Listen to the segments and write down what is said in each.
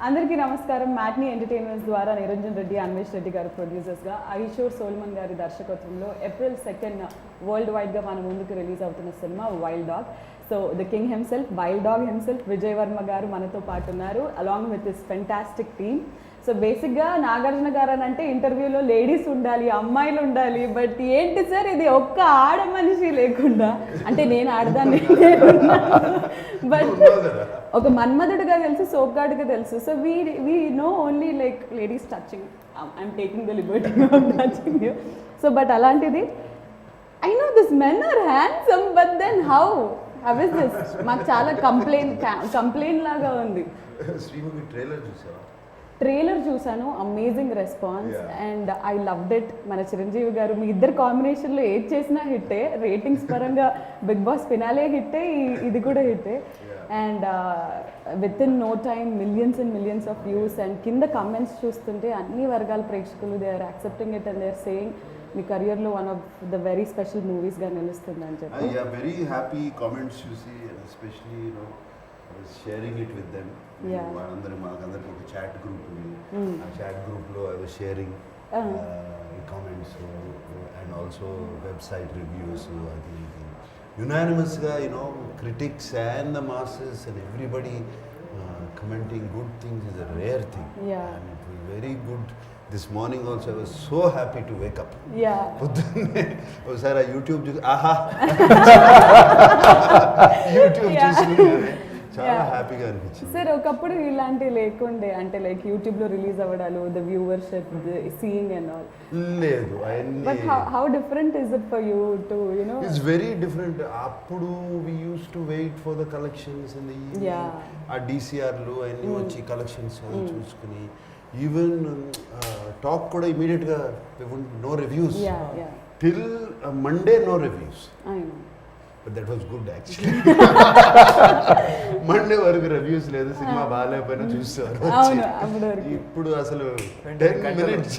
అందరికీ నమస్కారం. Matinee entertainments ద్వారా నిరంజన్ రెడ్డి, అన్వేష్ రెడ్డి గారు ప్రొడ్యూసర్స్గా, ఐషోర్ సోల్మన్ గారి దర్శకత్వంలో ఏప్రిల్ 2 వరల్డ్ వైడ్గా మన ముందుకు రిలీజ్ అవుతున్న cinema wild dog. So the king himself, wild dog himself Vijay Varma గారు మనతో పాటు ఉన్నారు, along with this fantastic team. So బేసిక్గా నాగార్జున గారు అని అంటే ఇంటర్వ్యూలో లేడీస్ ఉండాలి, అమ్మాయిలు ఉండాలి, బట్ ఏంటి సార్ ఇది ఒక్క ఆడ మనిషి లేకుండా, అంటే నేను ఆడదాన్ని బట్ ఒక మన్మధుడుగా తెలుసు, సోప్గాడ్గా తెలుసు. So we know only like ladies touching, I'm taking the liberty of touching you. So but అలాంటిది I know this men are handsome, but then how is this? మాకు చాలా కంప్లైంట్ లాగా ఉంది. ట్రైలర్ చూసాను, amazing response and I loved it. మన చిరంజీవి గారు మీ ఇద్దరు కాంబినేషన్లో ఏది చేసినా హిట్టే, రేటింగ్స్ పరంగా బిగ్ బాస్ ఫినాలే హిట్టే, ఇది కూడా హిట్టే. And with in no time millions and millions of views. And కింద కమెంట్స్ చూస్తుంటే అన్ని వర్గాల ప్రేక్షకులు they are accepting it and they are saying మీ కెరియర్లో one of the very special మూవీస్గా నిలుస్తుంది అని చెప్పి. వెరీ హ్యాపీ కామెంట్స్ చూసి, especially sharing it with them. మాకందరికి ఒక చాట్ గ్రూప్ ఉంది, ఆ చాట్ గ్రూప్లో I was sharing comments and also website reviews. అది యునానిమస్గా critics and the masses and everybody commenting good things is a rare thing. And it was very good. This morning also I was so happy to wake up. ఒకసారి YouTube చూసి YouTube చూసి చాలా హ్యాపీగా అనిపించింది. Sir ఒకప్పుడు ఇలాంటివి లేకుండే, అంటే లైక్ యూట్యూబ్లో రిలీజ్ అవ్వడాలు, the viewership, seeing and all లేదు. But how different is it for you to you know? It's very different. అప్పుడు we used to wait for the collections and ఆ డిసిఆర్లు అన్నీ వచ్చి కలెక్షన్స్ చూసుకుని, ఈవెన్ టాక్ కూడా ఇమీడియట్గా no reviews till Monday, no reviews. But that was good actually. Monday వరకు reviews లేదు, సినిమా బాగాలేకపోయినా చూస్తారు. ఇప్పుడు అసలు 10 minutes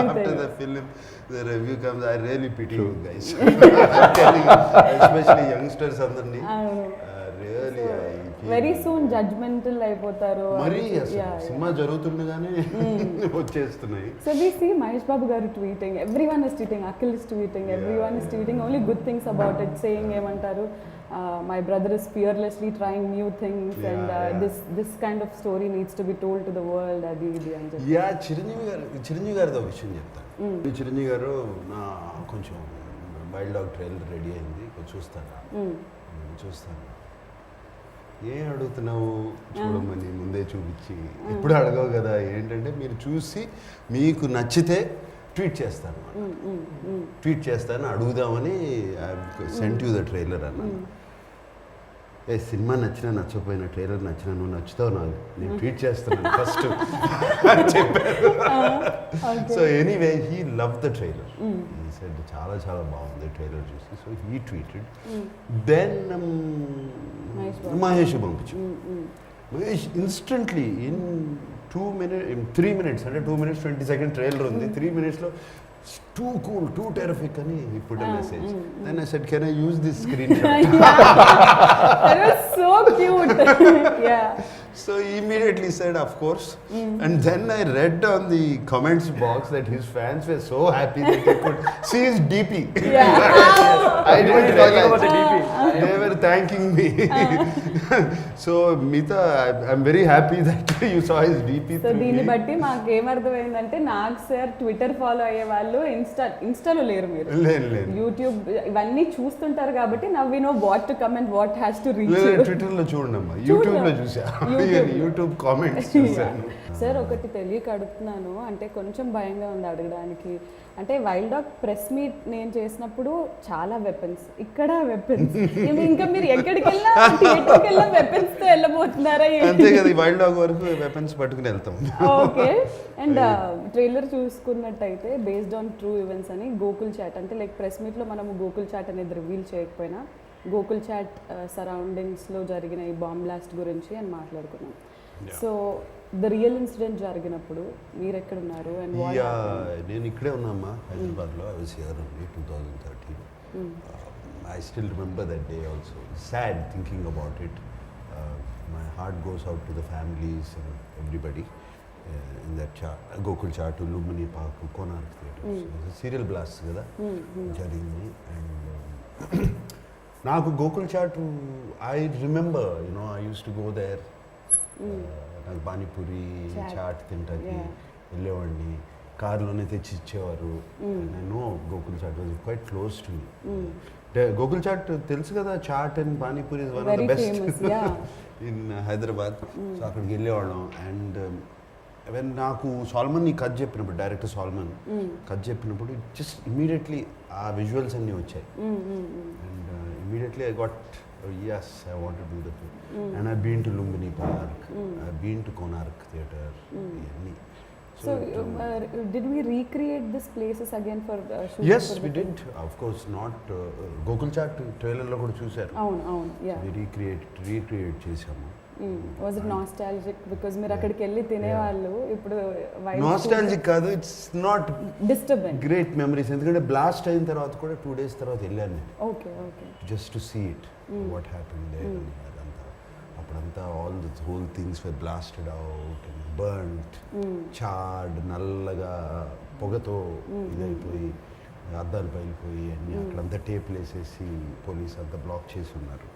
after the film the review comes, I really pity you guys. Especially youngsters అందరినీ really వెరీ సూన్ జడ్జ్మెంటల్ అయిపోతారు. మరి సినిమా జరుగుతుండగానే వచ్చేస్తున్నాయి. So we see Mahesh Babu గారు tweeting, everyone is tweeting, Akhil is tweeting, everyone is tweeting only good things about it, saying ఏమంటారు, my brother is fearlessly trying new things and this kind of story needs to be told to the world, అది ఇది అని చెప్పి. చిరంజీవి గారితో ఒక విషయం చెప్తాను. చిరంజీవి గారు నా కొంచెం వైల్డ్ డాగ్ ట్రైలర్ రెడీ అయింది, చూస్తాను. ఏం అడుగుతున్నావు చూడమని ముందే చూపించి, ఇప్పుడు అడగవు కదా. ఏంటంటే మీరు చూసి మీకు నచ్చితే ట్వీట్ చేస్తాను అడుగుదామని సెంట్ యూ ద ట్రైలర్ అన్నాను. సినిమా నచ్చినా నచ్చకపోయినా, ట్రైలర్ నచ్చినా నువ్వు నచ్చుతావు నాకు, నేను ట్వీట్ చేస్తున్నాను ఫస్ట్ అని చెప్పారు. So anyway he love the trailer, he said చాలా చాలా బాగుంది ట్రైలర్ చూసి. So he tweeted, then Mahesh పంపించు. మహేష్ ఇన్స్టెంట్లీ ఇన్ 3 minutes, అంటే 2 minutes 20 seconds ట్రైలర్ ఉంది, 3 minutesలో too cool, too terrific అని he put a message. Then I said, can I use this screenshot? That was so cute. So he immediately said, of course. And then I read on the comments box that his fans were so happy that they could see his DP. I didn't realize they were thanking me. So Meeta, I'm very happy that you saw his DP. So దీన్ని బట్టి మాకు ఏమర్థమైందంటే, నాకు sir Twitter follow అయ్యే వాళ్ళు ఇన్స్టాలో లేరు, మీరు YouTube ఇవన్నీ చూస్తుంటారు కాబట్టి now we know what to comment, what has to reach. ట్విట్టర్లో చూడమ్మా, యూట్యూబ్లో చూసా, యూట్యూబ్ కామెంట్స్ చూసాను. సార్ ఒకటి తెలియక అడుగుతున్నాను, అంటే కొంచెం భయంగా ఉంది అడగడానికి. అంటే వైల్డ్ డాగ్ ప్రెస్ మీట్ నేను చేసినప్పుడు చాలా వెపన్స్, ఇక్కడ వెపన్స్, ఇంకా మీరు ఎక్కడికి వెళ్ళినా థియేటర్కి వెళ్ళినా వెపన్స్ తో వెళ్ళబోతున్నారా? అంతే కదా, వైల్డ్ డాగ్ వరకు వెపన్స్ పట్టుకుని వెళ్తాం. ఓకే. అండ్ ట్రైలర్ చూసుకున్నట్టయితే బేస్డ్ ఆన్ ట్రూ ఈవెంట్స్ అని గోకుల్ చాట్, అంటే లైక్ ప్రెస్ మీట్లో మనము గోకుల్ చాట్ అనేది రివీల్ చేయకపోయినా గోకుల్ చాట్ సరౌండింగ్స్లో జరిగిన ఈ బాంబ్ బ్లాస్ట్ గురించి అని మాట్లాడుకున్నాం. సో ద రియల్ ఇన్సిడెంట్ జరిగినప్పుడు మీరు ఎక్కడ ఉన్నారు? అండ్ నేను ఇక్కడే ఉన్నామ్మా, హైదరాబాద్లో. I was here only 2013. I still remember that day also. Sad thinking about it. my heart goes out to the families and everybody in that Gokul Chaat, Lumini Park, Konark Theatre. So it's a serial blast kada jarindi, and నాకు Gokul Chat I remember, you know, I used to go there. నాకు panipuri chat తింటాకి వెళ్ళేవాడిని, కార్లోనే తెచ్చి ఇచ్చేవారు. నేను Gokul Chat was quite close to me. Gokul Chat తెలుసు కదా, chaat and panipuri is one of the best in Hyderabad. So అక్కడికి వెళ్ళేవాళ్ళం. అండ్ వెన్ నాకు సాల్మన్ కథ చెప్పినప్పుడు, డైరెక్టర్ సాల్మన్ కథ చెప్పినప్పుడు జస్ట్ ఇమీడియట్లీ ఆ విజువల్స్ అన్నీ వచ్చాయి. And immediately I got yes, I want to do the film. And I've been to Lumbini Park, I've been to Konark Theatre. So did we recreate these places again for shooting? Yes, we did. Of course, not Gokul Chaat trailer lo kuda chusaru. Avunu, yeah. We recreate chesamu. Was it nostalgic? Because మీరు అక్కడికి వెళ్ళి తినేవాళ్ళు, ఇప్పుడు nostalgic కాదు, it's not disturbing. Great memories. ఎందుకంటే blast అయిన తర్వాత కూడా 2 days తర్వాత వెళ్ళాను నేను. Okay just to see it what happened there. అప్పుడంతా all the whole things were blasted out and burned, charred, నల్లగా పొగతో ఇదైపోయి అద్దాలు పైలిపోయి అన్నీ అక్కడంతా టేప్లు వేసేసి పోలీస్ అంతా బ్లాక్ చేసి ఉన్నారు.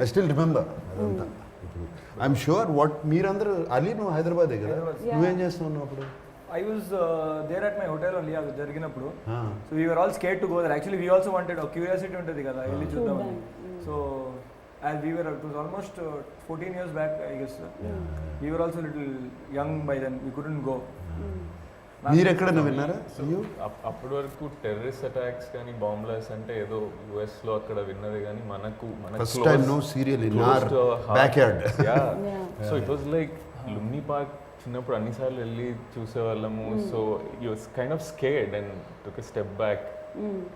ఐ స్టిల్ రిమెంబర్ అదంతా. ఇప్పుడు ఐఎమ్ షూర్ వాట్ మీరందరూ అలీ, నువ్వు హైదరాబాదే కదా, నువ్వేం చేస్తున్నావు అప్పుడు? I was there at my hotel only అది జరిగినప్పుడు. So we were all scared to go there. Actually we also wanted, curiosity ఉంటుంది కదా, వెళ్ళి చూద్దామని. So as we were, it was almost 14 years back I guess. We were also little young by then, we couldn't go. మీరు ఎక్కడైనా విన్నారా? అప్పటి వరకు terrorist attacks కానీ బాంబ్లాస్ అంటే ఏదో యుఎస్ లో అక్కడ విన్నది, కానీ మనకు first time no serial in our backyard. So it was like Lumbini Park చిన్నప్పుడు అన్నిసార్లు వెళ్ళి చూసేవాళ్ళము. So you was kind of scared and took a step back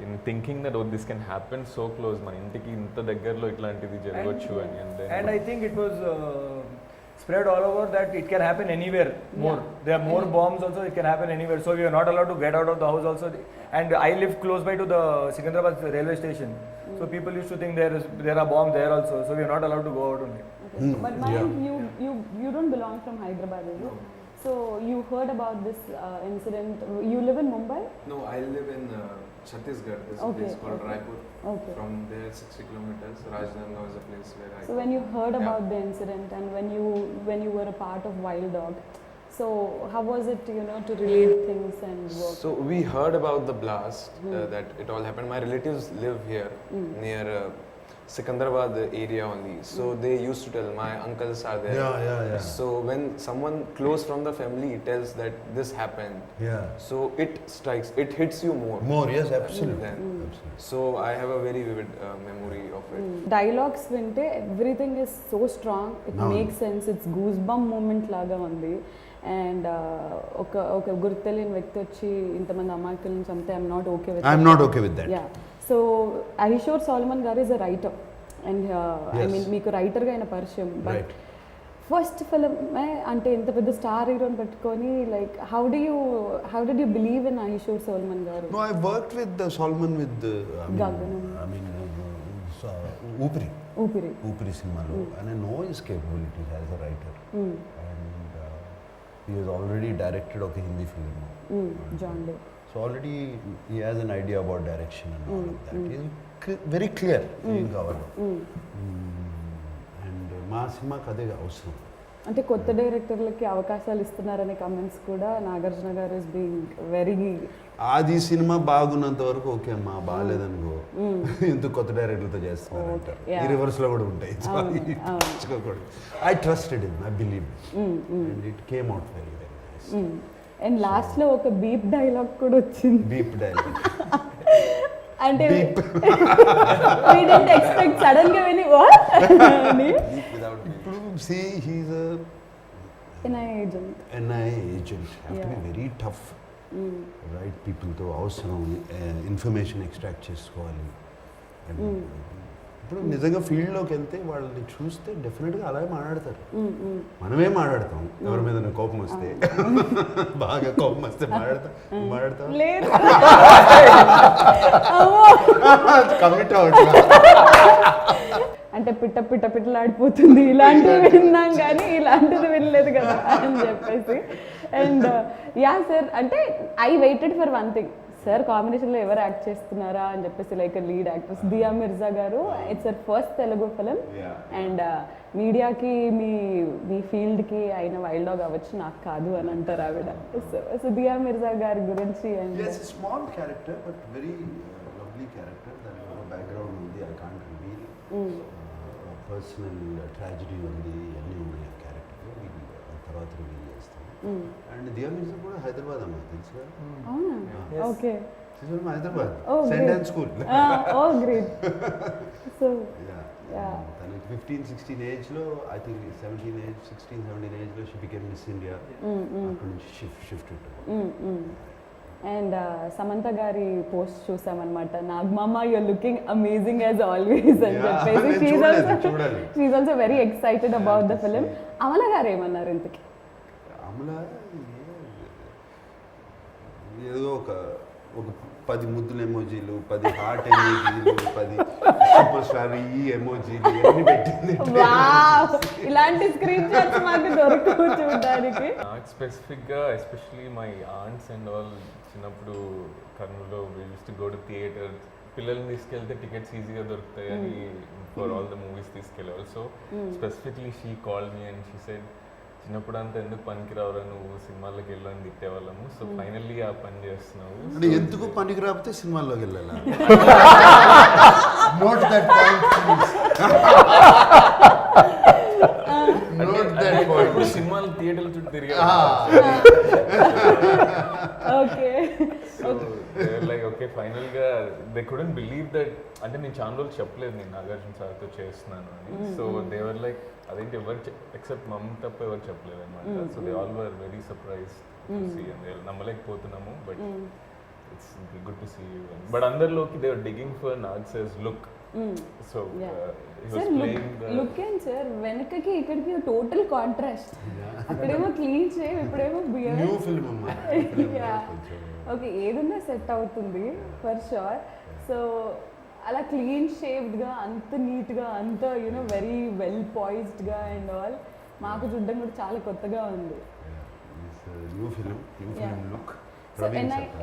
in thinking that this can happen so close, మన ఇంటికి ఇంత దగ్గరలో ఇట్లాంటిది జరగవచ్చు అని. And I think it was spread all over that it can happen anywhere more. There are more bombs also, it can happen anywhere. So we are not allowed to get out of the house also. And I live close by to the Secunderabad railway station. So people used to think there are bombs there also. So we are not allowed to go out only. But Mayank, you don't belong from Hyderabad, is it? So you heard about this incident. You live in Mumbai? No, I live in Chhattisgarh. There's a place called Raipur. From there 60 kilometers. Rajnandgaon is a place where I. So when you heard about the incident and when you were a part of Wild Dog, so how was it, you know, to relate things and work? So we heard about the blast that it all happened. My relatives live here near Secunderabad area only. So they used to tell, my uncles are there. Yeah. So when someone close from the family tells that this happened, so it strikes, it hits you more. Yes, absolutely. So I have a very vivid memory of it. Dialogues vinte everything is so strong, it makes sense, it's goosebump moment laga undi. And ఒక గుర్తు తెలియని వ్యక్తి వచ్చి ఇంతమంది అమాయకులను చంపితే I'm not okay with that. So Ahishor Solomon గారు is a writer and I mean మీకు రైటర్గా అయిన పరిచయం, బట్ ఫస్ట్ ఫిలిం అంటే ఇంత పెద్ద స్టార్ హీరోని పెట్టుకొని like how did you believe in Ahishor Solomon గారు? No, I worked with Salman with ఊపిరి సినిమాలో, and I know his capabilities as a writer. And he has already directed ఒక Hindi film, John Day. So already he has an idea about direction and all of that. He is very clear ఏం కావాలో. And మా సినిమాకి అదే అవసరం. అంటే కొత్త డైరెక్టర్లకి అవకాశాలు ఇస్తున్నారనే కమెంట్స్ కూడా నాగార్జున గారు ఇస్ బీయింగ్ వెరీ. అది సినిమా బాగున్నంత వరకు ఓకే అమ్మా, బాగాలేదనుకో ఎందుకు కొత్త డైరెక్టర్తో చేస్తున్నారు అంటారు. ఈ రివర్స్ లో కూడా ఉంటాయి. I trusted him, I believe and it came out very very nice. And last లో ఒక బీప్ డైలాగ్ కూడా వచ్చింది. బీప్ డైలాగ్ అంటే we didn't expect సడన్ గా విని what అని. ఇప్పుడు see he is a NIA agent. have to be very tough. Right people తో అవసరం, ఇన్ఫర్మేషన్ ఎక్స్ట్రాక్ట్ చేసుకోవాలి. ఇప్పుడు నిజంగా ఫీల్డ్లోకి వెళ్తే వాళ్ళని చూస్తే డెఫినెట్గా అలాగే మాట్లాడతారు. మనమే మాట్లాడతాం ఎవరి మీద కోపం వస్తే, బాగా కోపం వస్తే మాట్లాడతాం కమిట్ అవ్వట్లా. అంటే పిట్టలాడిపోతుంది ఇలాంటివి విన్నాం కానీ ఇలాంటిది వినలేదు కదా అని చెప్పేసి. అండ్ యా సార్, అంటే I waited for one thing, sir కాంబినేషన్లో ఎవరు యాక్ట్ చేస్తున్నారా అని చెప్పేసి, లైక్ లీడ్ యాక్ట్రెస్ దియా మిర్జా గారు. It's sir first Telugu film and మీడియాకి మీ ఫీల్డ్కి అయిన వైల్డ్ డాగ్ అవ్వచ్చు, నాకు కాదు అని అంటారు ఆవిడ. సో దియా మిర్జా గారి గురించి and small character but very lovely character. దానికి బ్యాక్గ్రౌండ్ ఉంది, I can't reveal. Personal tragedy ఉంది, అన్నీ ఉన్నాయి ఆ క్యారెక్టర్లో. తర్వాత రివీల్ చేస్తాను. అండ్ దియా మిర్జా కూడా హైదరాబాద్ అమ్మాయి, తెలుసు కదా? అవునా? Okay. Hyderabad Oh, saint great. Ann school. Oh great. So తనకి 15-16 ఏజ్లో, ఐ థింక్ 16-17 ఏజ్లో షీ బికేమ్ మిస్ ఇండియా. అక్కడ నుంచి షిఫ్ట్. అండ్ సమంత గారి పోస్ట్ చూసామన్నమాట, నాగమామ you're looking amazing as always అని చెప్పేసి. She also very excited about the film. Amala గారు ఏమన్నారు ఇంతకి? అమల ఏదో ఒక 10 ముద్దుల ఎమోజీలు, 10 హార్ట్ ఎమోజీలు, 10 సూపర్ స్టార్ ఈ ఎమోజీలు అన్ని పెట్టింది. ఇలాంటి స్క్రీన్ షాట్స్ మాకు దొరకవు చూడడానికి. నాకు స్పెసిఫిక్గా especially my aunts and all చిన్నప్పుడు కర్నూలులో we used to go to theatre. పిల్లల్ని తీసుకెళ్తే టికెట్స్ ఈజీగా దొరుకుతాయి అని ఫర్ ఆల్ ద మూవీస్ తీసుకెళ్ళేవాళ్ళు. So specifically she called me and she said, చిన్నప్పుడు అంతా ఎందుకు పనికిరావురా నువ్వు, సినిమాల్లోకి వెళ్ళని తిట్టేవాళ్ళము. సో ఫైనల్లీ ఆ పని చేస్తున్నావు. అంటే ఎందుకు పనికి రాకపోతే సినిమాల్లోకి వెళ్ళాలా? Note that point. ఇప్పుడు సినిమాలు థియేటర్ల చుట్టూ తిరిగా. ఓకే. సో లైక్ ఓకే ఫైనల్గా దే కుడెంట్ బిలీవ్ దట్. అంటే నేను చాలా రోజులు చెప్పలేదు నేను నాగార్జున సార్తో చేస్తున్నాను అని. సో దేవర్ లైక్ అదేంటి ఎవరు ఎక్సెప్ట్ మమ్ తప్ప ఎవరు చెప్పలేదు అనమాట. So they all were very surprised to see and నమ్మలేకపోతున్నాము. But it's good to see you. But అందరిలోకి they are digging for Nag's look. So sir look and sir వెనకకి ఇక్కడికి టోటల్ కాంట్రాస్ట్. అక్కడేమో క్లీన్ షేవ్, ఇప్పుడేమో బియర్డ్. న్యూ ఫిల్మ్ అమ్మా. Okay, ఏదన్నా set అవుతుంది for sure. So అలా క్లీన్ షేవ్డ్గా, అంత నీట్గా, అంత యూనో వెరీ వెల్ పాయిజ్డ్గా అండ్ ఆల్ మాకు చూడడం కూడా చాలా కొత్తగా ఉంది. New film look. So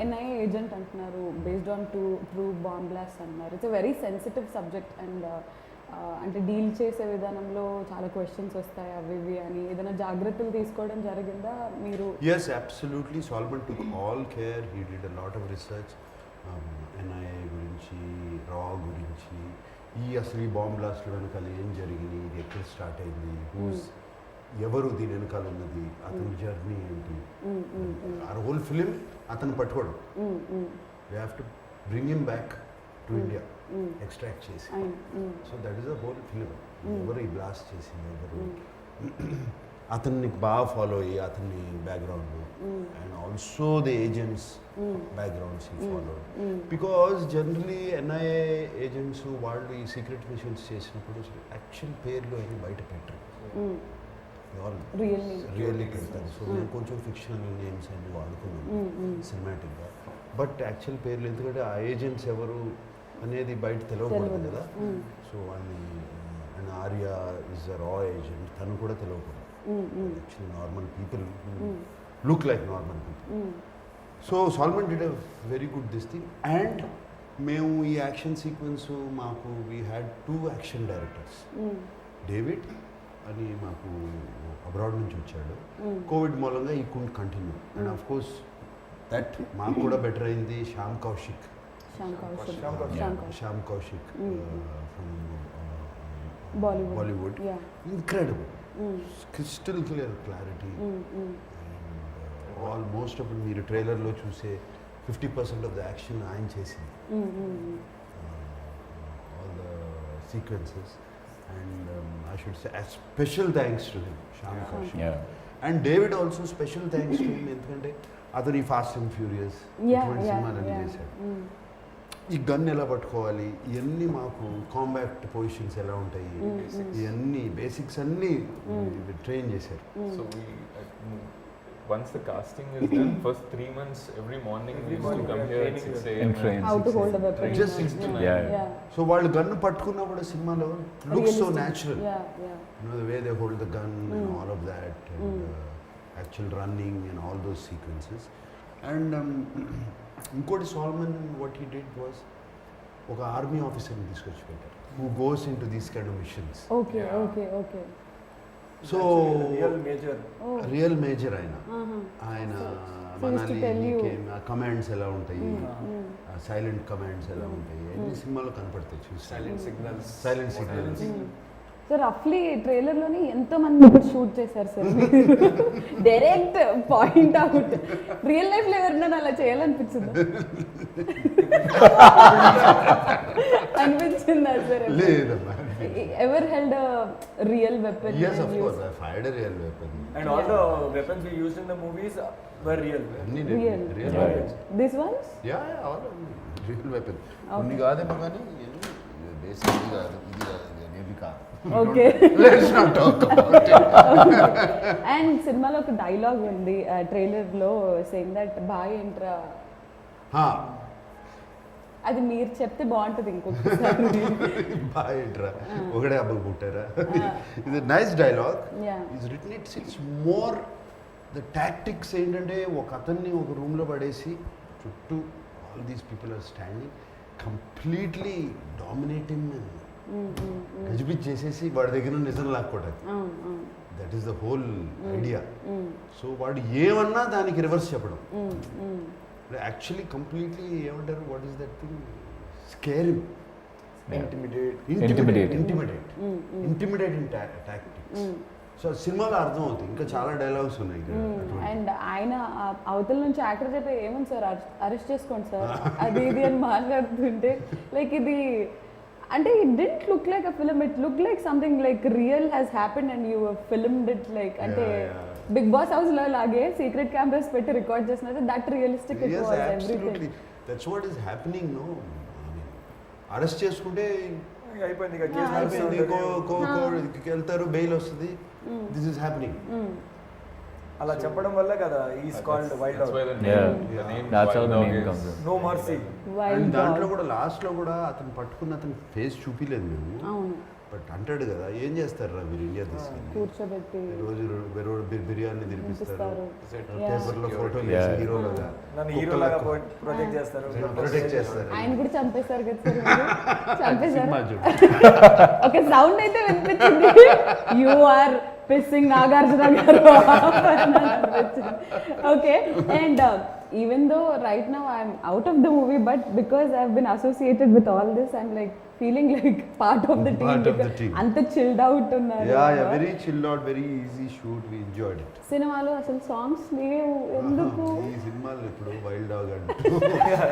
NIA agent అంటున్నారు, based on true bomb blast అంటున్నారు. It's very sensitive subject and అంటే డీల్ చేసే విధానంలో చాలా క్వశ్చన్స్ వస్తాయి అవి ఇవి అని. ఏదైనా జాగ్రత్తలు తీసుకోవడం జరిగిందా మీరు? Yes, absolutely. Solomon took all care. He did a lot of research. NIA గురించి, రా గురించి, అసలు ఈ బాంబ్ బ్లాస్ట్ వెనకాల ఏం జరిగింది, ఇది ఎక్కడ స్టార్ట్ అయింది, ఎవరు దీని వెనకాల ఉన్నది, అతని జర్నీ ఏంటి, ఆ హోల్ ఫిలిం అతను పట్టుకోవడం. We have to bring him back to India, extract చేసి. So that is the whole film. ఎవరు ఈ బ్లాస్ట్ చేసింది, ఎవరు, అతన్ని బాగా ఫాలో అయ్యి అతన్ని background and also the agents backgrounds follow. Because generally NIA agents వాళ్ళు ఈ సీక్రెట్ మిషన్స్ చేసినప్పుడు యాక్చువల్ పేర్లు అవి బయట పెట్టరు, రియల్లీ పెడతారు. సో నేను కొంచెం ఫిక్షనల్ నేమ్స్ అన్ని వాడుకున్నాను సినిమాటిక్గా. బట్ యాక్చువల్ పేర్లు, ఎందుకంటే ఆ ఏజెంట్స్ ఎవరు అనేది బయట తెలియకూడదు కదా. సో వాళ్ళని అండ్ ఆర్య ఇస్ అ రా ఏజెంట్, తను కూడా తెలియకూడదు. Actually normal people who look like normal people. So Solomon did a very good this thing. And మేము ఈ యాక్షన్ సీక్వెన్స్ మాకు we had 2 action directors. David అని మాకు అబ్రాడ్ నుంచి వచ్చాడు. కోవిడ్ మూలంగా ఈ could continue. And of course that మాకు కూడా బెటర్ అయింది Shyam Kaushik from Bollywood. Incredible, crystal clear clarity. Almost అప్పుడు మీరు ట్రైలర్లో చూసే 50% ఆఫ్ ద యాక్షన్ ఆయన చేసింది, all the sequences. And I should say special thanks to him, Shyam Kaushik. And David also special thanks to him, ఎందుకంటే అతను ఈ ఫాస్ట్ అండ్ ఫ్యూరియస్ ఇటువంటి సినిమాలన్నీ చేశాడు. ఈ గన్ ఎలా పట్టుకోవాలి, ఇవన్నీ మాకు కాంబాక్ట్ పొజిషన్స్ ఎలా ఉంటాయి, ఇవన్నీ బేసిక్స్ అన్నీ ట్రైన్ చేశారు. So once the casting is done, first 3 months, every morning we used to come here at 6 a.m. And train. How to hold a weapon. Just 6 to 9. Yeah. So వాళ్ళు gun పట్టుకున్నప్పుడు సినిమాలో looks so natural Yeah, yeah. The way they hold the gun and all of that and actual running and all those sequences and ఇంకోటి Solomon what he did was ఒక army ఆఫీసర్ని తీసుకొచ్చి పెట్టారు who goes into these kind of missions Okay, okay, okay. So real major Oh. Real major ఆయన Uh-huh. ఆయన So used to tell you. Commands ఎలా ఉంటాయి Mm. Silent commands ఎలా ఉంటాయి అన్ని సినిమాలో కనపడతాయి చూసి Silent signals. Silent signals so రఫ్లీ ట్రైలర్లోని ఎంతో మంది ఇప్పుడు షూట్ చేశారు sir direct point out real లైఫ్లో ఎవరినైనా అలా చేయాలనిపించిందా అనిపించిందా సార్ లేదమ్మా ever held real weapon yes of course I fired a real weapon and all the weapons we used in the movies were real. అన్ని real real Yeah. weapons this ones all real weapon కొన్ని కాదేమో కానీ basic కాదు ఇది కాదు ఇది అనేవి కాదు okay let's not talk about it and సినిమాలో ఒక డైలాగ్ ఉంది ట్రైలర్లో సేయింగ్ దట్ బాయ్ ఎంట్రా ha అది మీరు చెప్తే బాగుంటుంది ఇంకొకసారి బాయ్ ఏంట్రా ఒకడే అబ్బకు పుట్టారా ఇది nice dialogue Yeah. Is written it's more the tactics ఏంటంటే ఒక అతన్ని ఒక రూమ్లో పడేసి చుట్టూ all these people are standing completely dominating గజిబిజ్ చేసేసి వాడి దగ్గర నిజం లాక్కోవడానికి అవును అవును that is the whole idea so వాడు ఏమన్నా దానికి రివర్స్ చెప్పడం యాక్చువల్లీ కంప్లీట్లీ ఏమంటారు what is that thing scare intimidate. Intimidate in tactics so సినిమాలో అర్థం అవుతుంది ఇంకా చాలా డైలాగ్స్ ఉన్నాయి ఇక్కడ అటువంటి. అండ్ ఆయన అవతల నుంచి యాక్టర్ చెప్పే ఏముంది సార్ అరెస్ట్ చేసుకోండి సార్ అది ఇది అని మాట్లాడుతుంటే లైక్ ఇది అంటే it didn't look like a film it look like something like real has happened and you filmed it like అంటే బిగ్ బాస్ హౌస్ లో లాగే సీక్రెట్ కెమెరాస్ పెట్టి రికార్డ్ చేసినట్టు that realistic it Yes, was absolutely. Everything That's what is happening, no? Arrest చేసుకుంటే అయిపోయింది ఇక అయిపోయింది case వెళ్తారు బెయిల్ వస్తుంది దిస్ ఇస్ హ్యాపెనింగ్ అలా చెప్పడం వల్ల కదా is called wild That's why dog. the Yeah. name, the name That's how Wild the Dog name is- comes in. No mercy. And wild దాంట్లో కూడా లాస్ట్లో కూడా అతను పట్టుకున్న అతని ఫేస్ చూపిలేదు మేము అవును బట్ అంటాడు కదా ఏం చేస్తారు మీరు ఇండియా తీసుకెళ్ళి కూర్చోబెట్టి రోజు బిర్యానీ తినిపిస్తారు తినిపిస్తారు పేపర్లో ఫోటోలు Yeah. వేసి హీరోలుగా నన్ను హీరోలాగా ప్రొటెక్ట్ చేస్తారు. ప్రొటెక్ట్ చేస్తారు ఆయన కూడా చంపేశారు కదా సార్ మీరు? చంపేశారు సినిమా చూడు ఓకే సౌండ్ అయితే వినిపించింది యు ఆర్ పిస్సింగ్ నాగార్జున గారు okay and even though right now I'm out of the movie but because I been associated with all this I'm like feeling like part of the Part of the team team. అంత chilled out ఉన్నారు very chilled out very easy shoot we enjoyed it సినిమాలో అసలు songs లేవు ఎందుకు ఈ సినిమాలు ఇప్పుడు wild dog అంటూ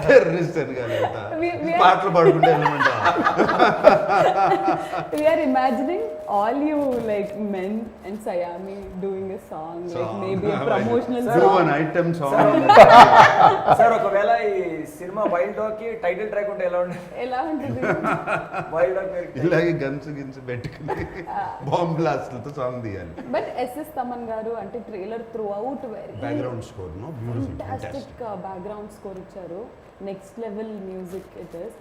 టెర్రరిస్ట్ అని కానీ We- పాటలు పాడుకుంటే వెళ్ళమంటా we are imagining all you like men and Sayami doing a song like maybe a promotional Do song an item song. Sir ఒకవేళ ఈ సినిమా వైల్డ్ డాగ్ కి టైటిల్ ట్రాక్ ఉంటే ఎలా ఉంటుంది? ఎలా ఉంటుంది వైల్డ్ డాగ్ పేరు ఇలాగే గన్స్ గిన్స్ పెట్టుకుని బాంబ్ బ్లాస్ట్లతో సాంగ్ తీయాలి బట్ ఎస్ఎస్ తమన్ గారు అంటే trailer throughout very background score no beautiful fantastic background score ఇచ్చారు next level music it is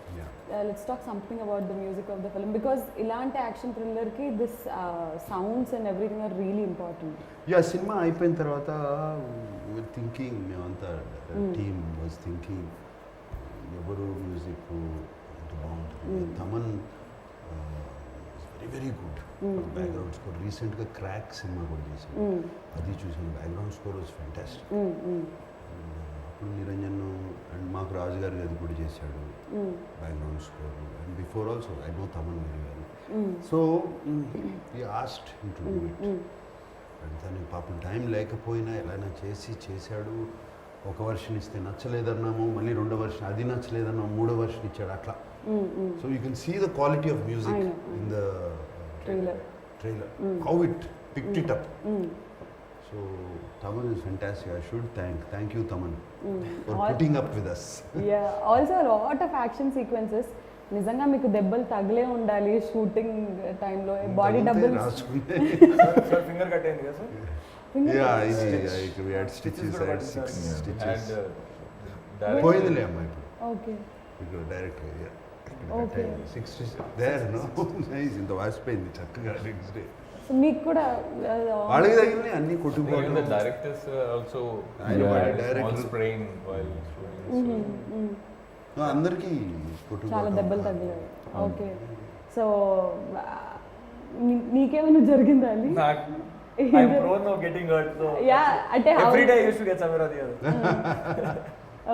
let's talk something about the music of the film because ఇలాంటి action థ్రిల్లర్కి this sounds and everything are really important yeah సినిమా అయిపోయిన తర్వాత thinking మేమంతా team was thinking ఎవరు music ఎంత బాగుంటుంది Thaman very very good background score రీసెంట్గా క్రాక్ సినిమా కూడా చేశాను అది చూసాను బ్యాక్గ్రౌండ్ స్కోర్ వాజ్ ఫ్యాంటాస్టిక్ అప్పుడు నిరంజన్ అండ్ మాకు రాజు గారు అది కూడా చేశాడు background score and before also I know Thaman very well so ఈ asked to do it and తనకి పాపం టైం లేకపోయినా ఎలాగైనా చేశాడు ఒక వర్షన్ ఇస్తే నచ్చలేదన్నాము మళ్ళీ రెండో వర్షన్ అది నచ్చలేదన్నాము మూడో వర్షన్ ఇచ్చాడు అట్లా so you can see the quality of music I know. In the Trailer. Trailer how it picked it up so Thaman is fantastic I should thank you Thaman for putting up with us yeah also lot of action sequences నిజంగా మీకు దెబ్బలు తగిలే ఉండాలి shooting టైంలో body డబ్బులు sir finger cut అయింది కదా sir? Yeah, easy. We had stitches. కూడా I had పట్టించారు. 6 stitches. direct- పోయిందిలే అమ్మా ఇప్పుడు okay direct Okay. 6 stitches there no nice ఇంత వాసిపోయింది చక్కగా నెక్స్ట్ డే సో మీకు కూడా వాళ్ళకి తగిలినాయి అన్ని Even the కొట్టుకుపోవడం directors also I know, had a director- small sprain while shooting. So అందరికీ చాలా కొట్టుకుపోవడం దెబ్బలు తగిలాయి ఓకే సో నీకేమైనా జరిగిందా అని నాకు I'm prone of getting hurt, so yeah అంటే every day I used to get somewhere or the other.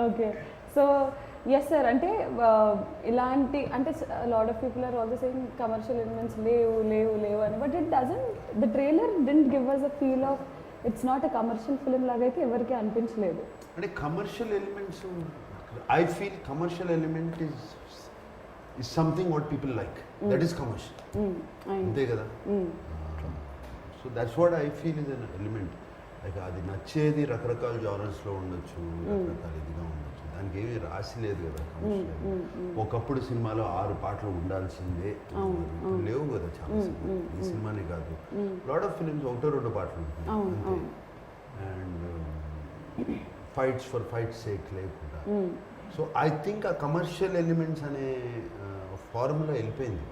Okay so yes sir అంటే ఇలాంటి అంటే lot of people are also saying commercial elements లేవు అని but it doesn't the trailer didn't give us a feel of it's not a commercial film లాగా అయితే ఎవరికి అనిపించలేదు అంటే commercial elements I feel commercial element is something what people like that is commercial అంతే కదా so that's what I feel is an element like అది నచ్చేది రకరకాల జానర్స్లో ఉండొచ్చు రకరకాల ఇదిగా ఉండొచ్చు దానికి ఏమీ రాసి లేదు కదా కమర్షియల్ ఒకప్పుడు సినిమాలో 6 పాటలు ఉండాల్సిందే ఇప్పుడు లేవు కదా చాలా సినిమాలు ఈ సినిమానే కాదు లాట్ ఆఫ్ ఫిలిమ్స్ 1-2 పాటలు ఉంటుంది అంతే and fights for fight sake లేకుండా సో ఐ థింక్ ఆ కమర్షియల్ ఎలిమెంట్స్ అనే ఫార్ములా వెళ్ళిపోయింది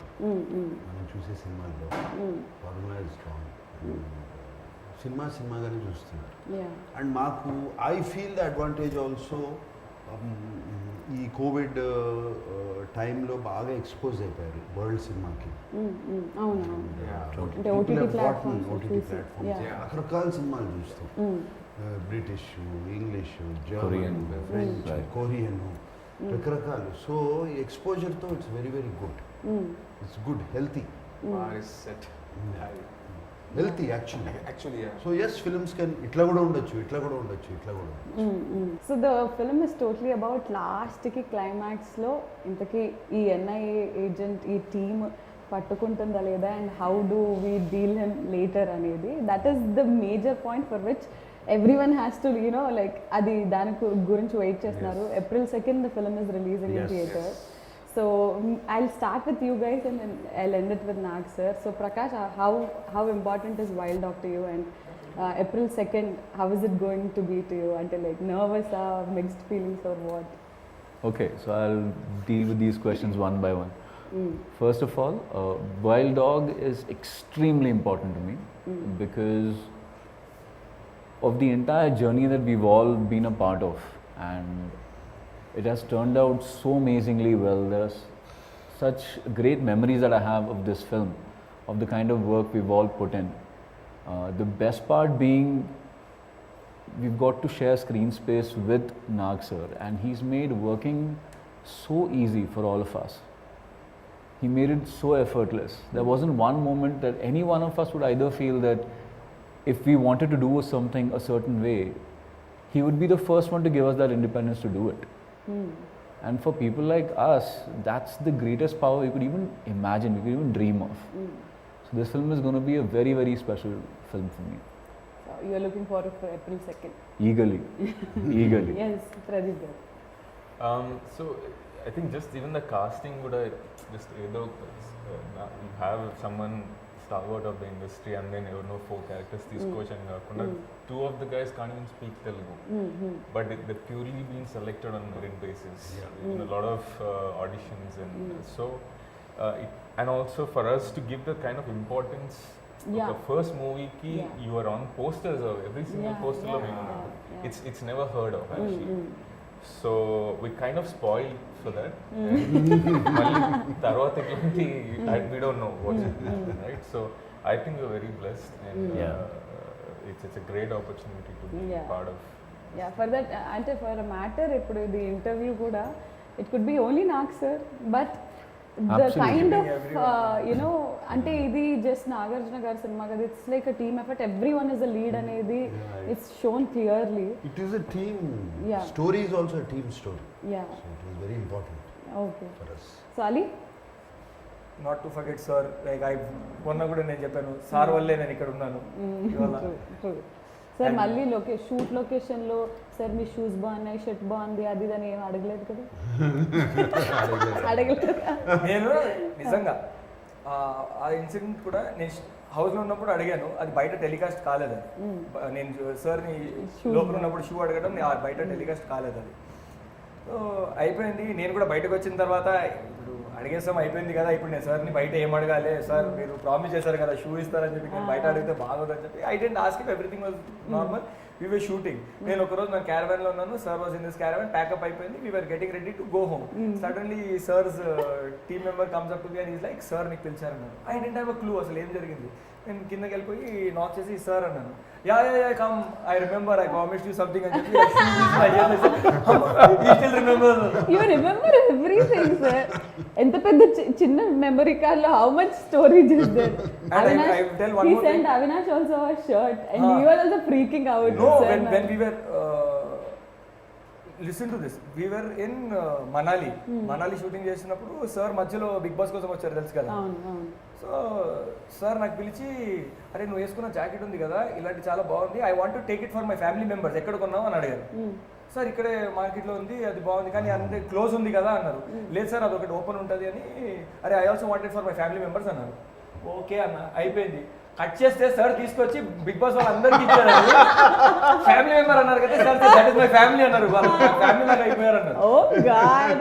మనం చూసే సినిమాల్లో ఫార్ములా ఇస్ స్ట్రాంగ్ సినిమాగానే చూస్తున్నారు అండ్ మాకు I feel the advantage also ఈ కోవిడ్ టైంలో బాగా ఎక్స్పోజ్ అయిపోయారు వరల్డ్ సినిమాకి ఓటీటీ ప్లాట్ఫామ్స్ రకరకాల సినిమాలు చూస్తాం British English German French Korean రకరకాలు సో ఈ ఎక్స్పోజర్తో it's very very good it's good healthy healthy Actually, yeah. So yes films can ఇట్లా కూడా ఉండొచ్చు ఇట్లా కూడా ఉండొచ్చు so the film is totally about లాస్ట్కి క్లైమాక్స్లో ఇంతకీ ఈ ఎన్ఐఏ ఏజెంట్ ఈ టీమ్ పట్టుకుంటుందా లేదా and how do we deal him later అనేది that is the major point for which everyone has to you know like అది దాని గురించి వెయిట్ చేస్తున్నారు April 2nd the film is releasing in theatre So I'll start with you guys and then I'll end it with Nag sir. So Prakash, how important is Wild Dog to you, and April 2nd, how is it going to be to you? Until like nervous or mixed feelings or what? Okay, so I'll deal with these questions one by one. First of all, Wild Dog is extremely important to me because of the entire journey that we've all been a part of, and it has turned out so amazingly well. There's such great memories that I have of this film, of the kind of work we've all put in. The best part being we've got to share screen space with Nag sir, and he's made working so easy for all of us. He made it so effortless. There wasn't one moment that any one of us would either feel that if we wanted to do something a certain way, he would be the first one to give us that independence to do it. And for people like us, that's the greatest power we could even imagine, we could even dream of. So this film is going to be a very, very special film for me. So you're looking forward for April 2nd? Eagerly. Eagerly. Yes, Pradeep garu. So I think just even the casting would just either you have someone stalwart of the industry and then you know 4 characters తీసుకొచ్చాను కాకుండా 2 of the guys can't even speak Telugu but they're purely being selected on merit basis in a lot of auditions and so and also for us to give the kind of importance of the first movie ki you are on posters of every single poster lo it's never heard of actually so we kind of spoiled for that మళ్ళీ తర్వాత ఎట్లాంటి we don't know what's happening, right? So I think we're very blessed and it's a great opportunity to be part of. Yeah, for that అంటే for a matter ఇప్పుడు the interview కూడా it could be only Nag sir but the kind of అంటే ఇది just Nagarjuna గారి సినిమా కదా it's like a team effort everyone is a lead అనేది it's shown clearly it is a team story is also a team story yeah so it was very important okay for us so అలీ not to forget sir like మొన్న కూడా నేను చెప్పాను sir వల్లే నేను ఇక్కడ ఉన్నాను సార్ మళ్ళీ షూట్ లొకేషన్లో సార్ మీ షూస్ బాగున్నాయి షర్ట్ బాగుంది అది అని ఏం అడగలేదు కదా అడగలేదు నేను నిజంగా ఆ ఇన్సిడెంట్ కూడా నేను హౌస్లో ఉన్నప్పుడు అడిగాను, అది బయట టెలికాస్ట్ కాలేదు అది. నేను సార్ని లోపల ఉన్నప్పుడు షూ అడగడం బయట టెలికాస్ట్ కాలేదు అది. సో అయిపోయింది. నేను కూడా బయటకు వచ్చిన తర్వాత ఇప్పుడు అడిగేస్తాం అయిపోయింది కదా, ఇప్పుడు నేను సార్ని బయట ఏం అడగాలి, సార్ మీరు ప్రామిస్ చేశారు కదా షూ ఇస్తారని చెప్పి, నేను బయట అడిగితే బాగోదని చెప్పి I didn't ask him, everything was normal. We were shooting. నేను ఒకరోజు నా క్యారవాన్లో ఉన్నాను, sir was in this caravan, pack up అయిపోయింది, we were getting ready to go home. Suddenly sir's team member comes up to me and is like, sir నీకు పిలిచారన్నారు. I didn't have a clue అసలు ఏం జరిగింది. నేను కిందకి వెళ్ళిపోయి నాక్ చేసి సార్ అన్నాను. Yeah come, I remember, I promised you something అని చెప్పి still remember. You remember everything sir. ఎంత పెద్ద చిన్న మెమరీ కార్డ్ లో how much storage is there. I will tell one he more sent thing. Avinash also a shirt and he was also freaking out. No, Sir, when we were listen to this, we were in Manali shooting చేసినప్పుడు sir మధ్యలో big boss కోసం వచ్చారు తెలుసు కదా. అవును. So sir నాకు పిలిచి, అరే నువ్వు వేసుకున్న జాకెట్ ఉంది కదా ఇలాంటి చాలా బాగుంది, I want to take it for my family members, ఎక్కడ కొన్నావు అని అడిగారు. సార్ ఇక్కడే మార్కెట్లో ఉంది, అది బాగుంది కానీ అంటే క్లోజ్ ఉంది కదా అన్నారు. లేదు సార్ అది ఒకటి ఓపెన్ ఉంటుంది అని. అరే I also wanted for my family members అన్నారు. ఓకే అన్న, అయిపోయింది. కట్ చేస్తే సార్ తీసుకొచ్చి బిగ్ బాస్ వాళ్ళందరికీ ఇచ్చారు. ఫ్యామిలీ మెంబర్ అన్నారు కదా sir, that is my family అన్నారు. వాళ్ళు ఫ్యామిలీ లాగా అయిపోయారు అన్నారు. Oh God.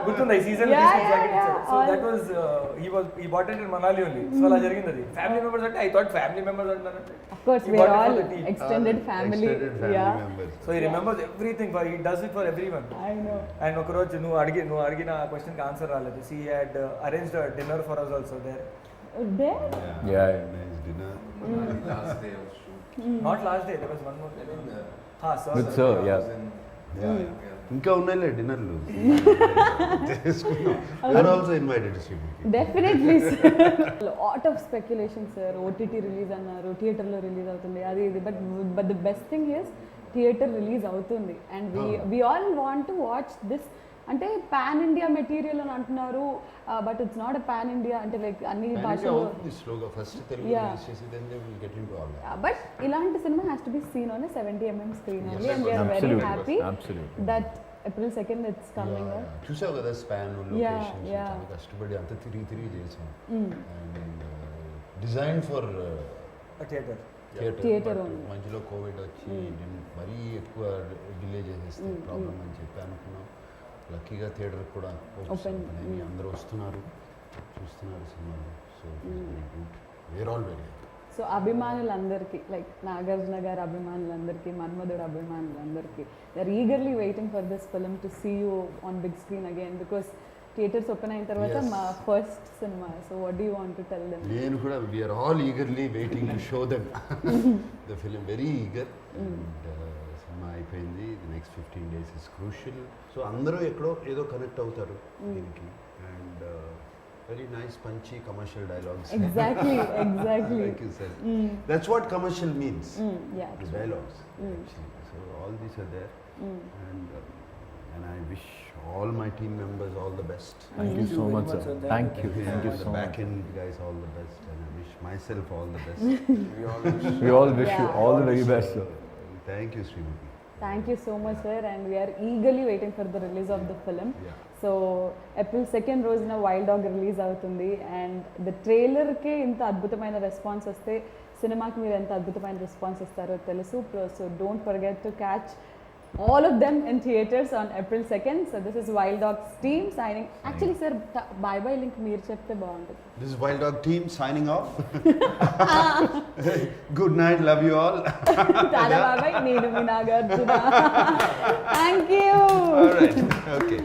గుర్తుందా ఈ సీజన్ జాకెట్ ఇచ్చారు. So that was he bought it in Manali only. So అలా జరిగింది అది. ఫ్యామిలీ మెంబర్స్ అంటే ఐ థాట్ ఫ్యామిలీ మెంబర్స్ అంటారంటే Of course, we are all extended family. Extended family Yeah. members. So he remembers everything, he does it for everyone. I know. And ఒక రోజు నువ్వు అడిగిన క్వశ్చన్కి ఆన్సర్ రాలేదు. He had arranged a dinner for us also there. There? Yeah. Nice dinner. Last day of shoot. Not last day, there was one more day. Sir. With sir, yeah. ఇంకా ఉన్నాయిలే డిన్నర్లు చేసుకున్నాం. You're also invited, Srimuki. Definitely, sir. Lot of speculation, sir. OTT release అన్నారు, థియేటర్లో release అవుతుంది, అది ఇది. But the best thing is theatre release అవుతుంది and we all want to watch this. అంటే pan India material అని అంటున్నారు, but it's not a pan India. అంటే లైక్ అన్ని భాషలు స్లోగా ఫస్ట్ తెలుగు రిలీజ్ చేసి then they will get into all that. But ఇలాంటి సినిమా has to be seen on 70mm screen only and we're very Absolutely. Happy Absolutely. That April 2nd it's coming. చూసావు కదా span Yeah, locations yeah. చాలా కష్టపడి అంత తిరిగి చేసాం. And design for theatre. Theatre only. మధ్యలో కోవిడ్ వచ్చి మరీ ఎక్కువ డిలే చేసేస్తే ప్రాబ్లం అని చెప్పి అనుకున్నాం. లక్కీగా థియేటర్ కూడా Open. అందరూ వస్తున్నారు, చూస్తున్నారు సినిమాలు. So very good, where all very happy. So అభిమానులందరికీ, లైక్ నాగార్జున గారి అభిమానులందరికీ, మన్మధుడు అభిమానులందరికీ, they are eagerly waiting for this film to see you on big screen again, because theatres open అయిన తర్వాత Yes. మా ఫస్ట్ సినిమా. So what do you want to tell them? నేను కూడా we are all eagerly waiting to show them the film, very eager. And సినిమా అయిపోయింది, the next 15 days is crucial. So అందరూ ఎక్కడో ఏదో కనెక్ట్ అవుతారు దీనికి. And very nice Punchhi commercial dialogues. Exactly. Like you said. That's what commercial means. Yeah. The dialogues actually. So all these are there. And I wish all my team members all the best. Thank you so much, sir. Thank you. Thank you The so much. back end guys all the best, and I wish myself all the best. We all wish you all the very best, sir. Thank you, Srimuki. Thank you so much, sir, and we are eagerly waiting for the release of the film. Yeah. So April 2nd రోజున wild dog release అవుతుంది and the ట్రైలర్కే ఇంత అద్భుతమైన response వస్తే సినిమాకి మీరు ఎంత అద్భుతమైన response ఇస్తారో తెలుసు. So don't forget to catch all of them in theaters on April 2nd. So this is Wild Dogs team signing. Actually, sir, bye-bye link meer chepte baguntundi. This is Wild Dog team signing off. Good night, love you all. Tada bye-bye, nenu mi Nagarjuna. Thank you. All right, okay.